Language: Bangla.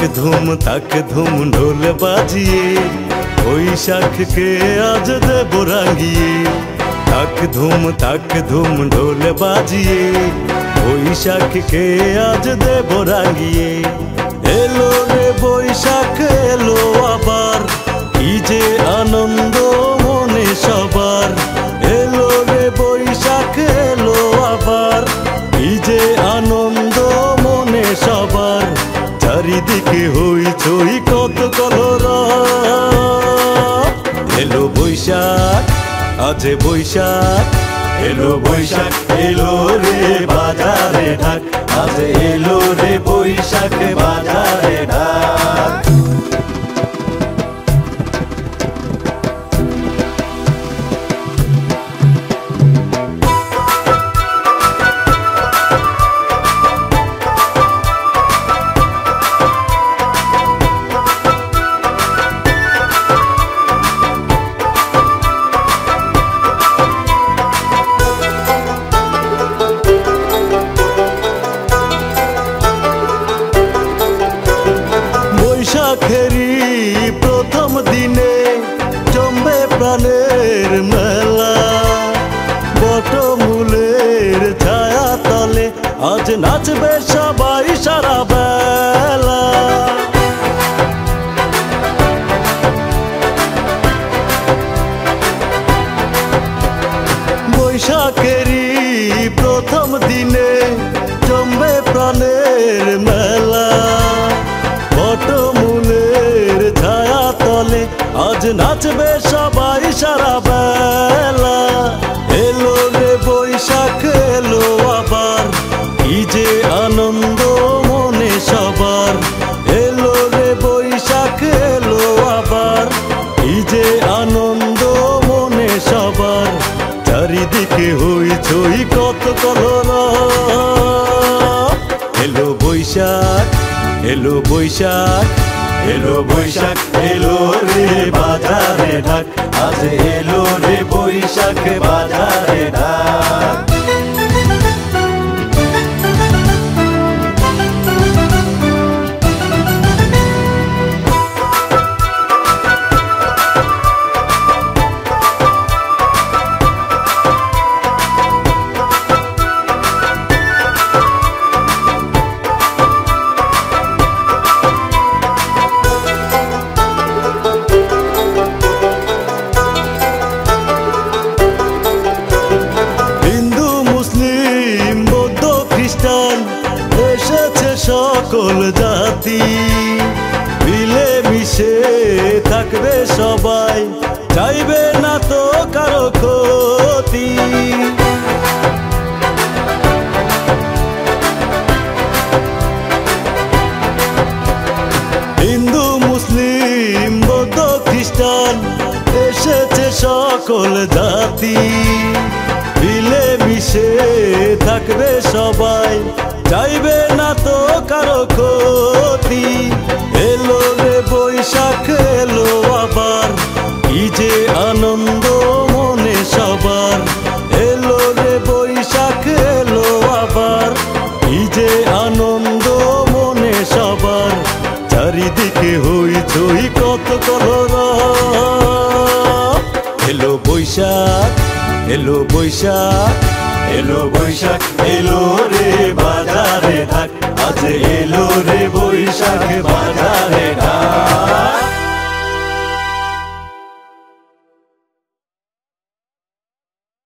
তাক ধুম ঢোল বাজিয়ে বৈশাখকে আজ দেব রাঙিয়ে। তাক ধুম ঢোল বাজিয়ে বৈশাখকে আজ দেব রাঙিয়ে। এলো রে বৈশাখ এলো আবার, কি যে আনন্দ মনে সবার। এলো রে বৈশাখ এলো আবার, কি যে আনন্দ মনে সবার। চারিদিকে হইচই কত কলরব। এলো বৈশাখ আজ বৈশাখ, এলো বৈশাখ এলো রে বাজারে ঢাক। আজ এলো রে বৈশাখ বাজারে ঢাক। বৈশাখেরই প্রথম দিনে জমবে প্রাণের মেলা। বটমূলের ছায়া তলে আজ নাচবে সবাই সারা বেলা। বৈশাখেরই প্রথম দিনে জমবে প্রাণের মেলা। বটমূলের ছায়া তলে আজ নাচবে সবাই সারা বেলা। এলো রে বৈশাখ এলো আবার, কি যে আনন্দ মনে সবার। এলো রে বৈশাখ এলো আবার, কি যে আনন্দ মনে সবার। চারিদিকে হইচই কত কলরব। এলো বৈশাখ এলো বৈশাখ, এলো বৈশাখ এলো রে বাজারে ঢাক। আজ এলো রে বৈশাখ বাজারে ঢাক। এসেছে সকল জাতি, মিলে মিশে থাকবে সবাই, চাইবে না তো কারো ক্ষতি। হিন্দু মুসলিম বৌদ্ধ খ্রিস্টান এসেছে সকল জাতি, মিলে মিশে থাকবে সবাই, চাইবে না তো কারো ক্ষতি। এলো রে বৈশাখ এলো আবার, কি যে আনন্দ মনে সবার। এলো রে বৈশাখ এলো আবার, কি যে আনন্দ মনে সবার। চারিদিকে হইচই কত কলরব। এলো বৈশাখ এলো বৈশাখ, এলো বৈশাখ এলো রে বাজারে ঢাক। আজ এলো রে বৈশাখ বাজারে।